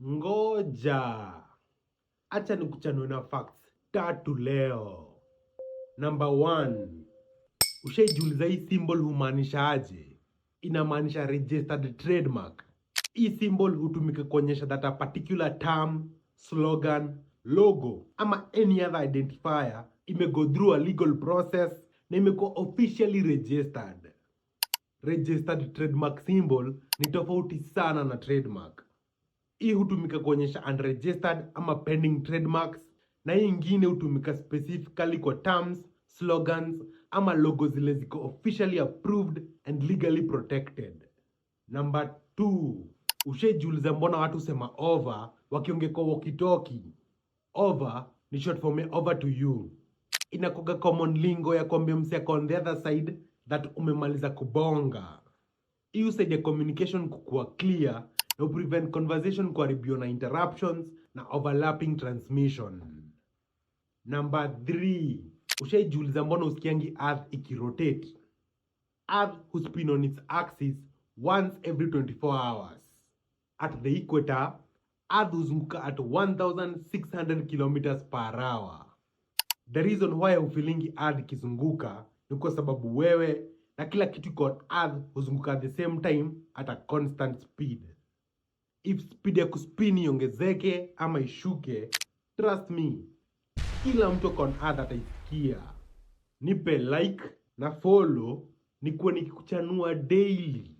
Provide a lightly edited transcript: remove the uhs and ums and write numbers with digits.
Ngoja. Acha nikuchanue na facts tatu leo. Number 1. Ushaijiuliza hii symbol humaanisha aje? Inamaanisha registered trademark. Hii symbol hutumika kuonyesha that a particular term, slogan, logo ama any other identifier imego through a legal process na imekuwa officially registered. Registered trademark symbol ni tofauti sana na trademark. Hii hutumika kuonyesha unregistered ama pending trademarks, na hii ingine hutumika specifically kwa terms, slogans ama logo zile ziko officially approved and legally protected. Number 2. Ushaijiuliza mbona watu sema over wakiongea kwa walkie-talkie? Over ni short form ya over to you. Inakuga common lingo ya kuambia msee on the other side that umemaliza kubonga. Hii husaidia communication kukuwa clear na prevent conversation kuharibiwa na interruptions na overlapping transmission. Number 3. Ushaijiuliza mbona usikiangi Earth ikirotate? Earth huspin on its axis once every 24 hours. At the equator, Earth huzunguka at 1600 kilometers per hour. The reason why ufeelingi Earth ikizunguka ni kwa sababu wewe na kila kitu kwa Earth huzunguka at the same time at a constant speed. If speed ya kuspin iongezeke ama ishuke, trust me, kila mtu kwa Earth ataisikia. Nipe like na follow nikuwe nikikuchanua daily.